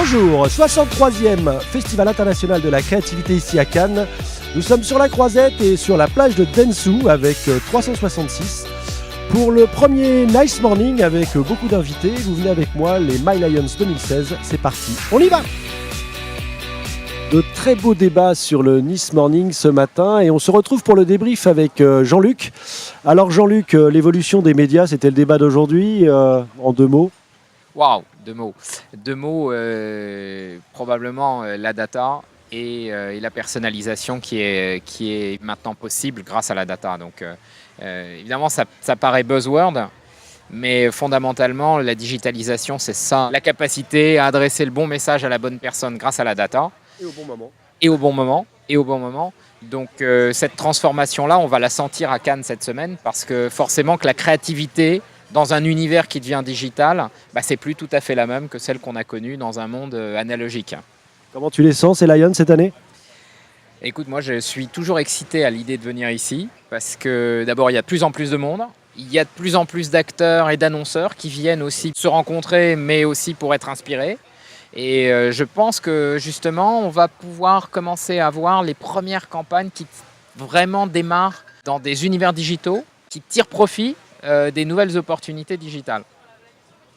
Bonjour, 63e Festival international de la créativité ici à Cannes. Nous sommes sur la Croisette et sur la plage de Dentsu avec 366 pour le premier Nice Morning avec beaucoup d'invités. Vous venez avec moi, les My Lions 2016. C'est parti, on y va! De très beaux débats sur le Nice Morning ce matin et on se retrouve pour le débrief avec Jean-Luc. Alors Jean-Luc, l'évolution des médias, c'était le débat d'aujourd'hui, en 2 mots. Waouh, 2 mots. 2 mots, probablement la data et la personnalisation qui est maintenant possible grâce à la data. Donc évidemment, ça paraît buzzword, mais fondamentalement, la digitalisation, c'est ça. La capacité à adresser le bon message à la bonne personne grâce à la data. Et au bon moment. Et au bon moment. Donc cette transformation-là, on va la sentir à Cannes cette semaine parce que forcément que la créativité dans un univers qui devient digital, c'est plus tout à fait la même que celle qu'on a connue dans un monde analogique. Comment tu les sens, ces Lions, cette année ? Écoute, moi je suis toujours excité à l'idée de venir ici parce que d'abord il y a de plus en plus de monde, il y a de plus en plus d'acteurs et d'annonceurs qui viennent aussi se rencontrer mais aussi pour être inspirés. Et je pense que justement, on va pouvoir commencer à voir les premières campagnes qui vraiment démarrent dans des univers digitaux, qui tirent profit des nouvelles opportunités digitales.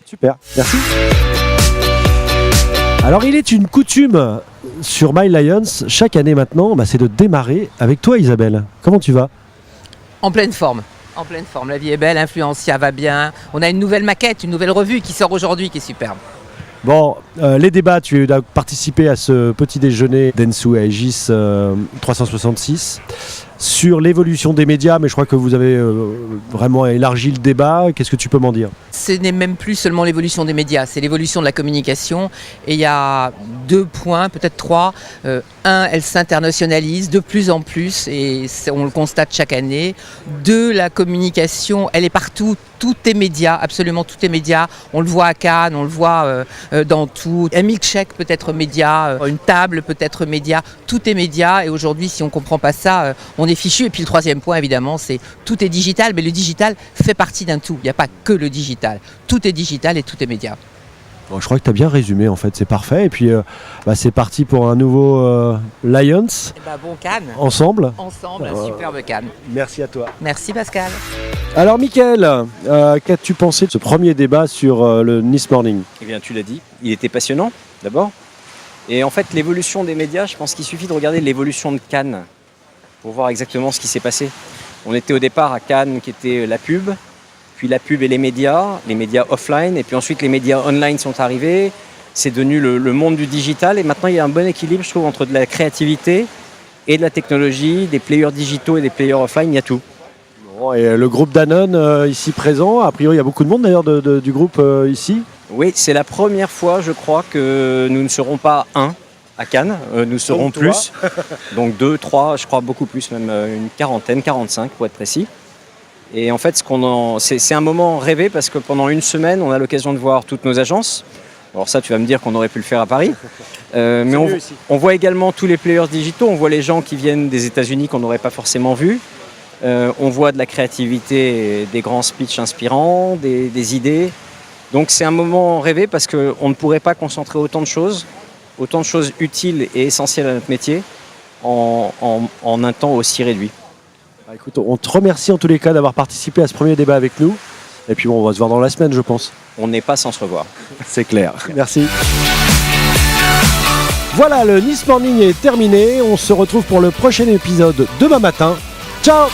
Super, merci. Alors il est une coutume sur My Lions, chaque année maintenant, c'est de démarrer avec toi Isabelle. Comment tu vas ? En pleine forme. La vie est belle, Influencia va bien. On a une nouvelle maquette, une nouvelle revue qui sort aujourd'hui qui est superbe. Bon, les débats, tu as participé à ce petit déjeuner Dentsu et Aegis 366 sur l'évolution des médias, mais je crois que vous avez vraiment élargi le débat. Qu'est-ce que tu peux m'en dire ? Ce n'est même plus seulement l'évolution des médias, c'est l'évolution de la communication. Et il y a 2 points, peut-être 3. Un, elle s'internationalise de plus en plus et on le constate chaque année. 2, la communication, elle est partout. Tout est média, absolument tout est média. On le voit à Cannes, on le voit dans tout. Un milkshake peut être média, une table peut être média. Tout est média et aujourd'hui, si on ne comprend pas ça, on est fichu. Et puis le 3e point, évidemment, c'est tout est digital, mais le digital fait partie d'un tout. Il n'y a pas que le digital. Tout est digital et tout est média. Bon, je crois que tu as bien résumé, en fait, c'est parfait. Et puis, c'est parti pour un nouveau Lions. Bon Cannes. Ensemble, un superbe Cannes. Merci à toi. Merci Pascal. Alors, Mickaël, qu'as-tu pensé de ce premier débat sur le Nice Morning ? Eh bien, tu l'as dit, il était passionnant, d'abord. Et en fait, l'évolution des médias, je pense qu'il suffit de regarder l'évolution de Cannes pour voir exactement ce qui s'est passé. On était au départ à Cannes, qui était la pub, puis la pub et les médias offline, et puis ensuite les médias online sont arrivés. C'est devenu le monde du digital, et maintenant il y a un bon équilibre, je trouve, entre de la créativité et de la technologie, des players digitaux et des players offline, il y a tout. Bon, et le groupe Danone ici présent, a priori il y a beaucoup de monde d'ailleurs du groupe ici. Oui, c'est la première fois, je crois, que nous ne serons pas à Cannes, nous serons donc plus, donc 2, 3, je crois beaucoup plus, même une quarantaine, 45 pour être précis. Et en fait, c'est un moment rêvé parce que pendant une semaine, on a l'occasion de voir toutes nos agences. Alors ça, tu vas me dire qu'on aurait pu le faire à Paris. Mais on voit également tous les players digitaux, on voit les gens qui viennent des États-Unis qu'on n'aurait pas forcément vus. On voit de la créativité, des grands speeches inspirants, des idées. Donc c'est un moment rêvé parce qu'on ne pourrait pas concentrer autant de choses utiles et essentielles à notre métier en un temps aussi réduit. Écoute, on te remercie en tous les cas d'avoir participé à ce premier débat avec nous. Et puis bon, on va se voir dans la semaine, je pense. On n'est pas sans se revoir. C'est clair. Merci. Voilà, le Nice Morning est terminé. On se retrouve pour le prochain épisode demain matin. Ciao!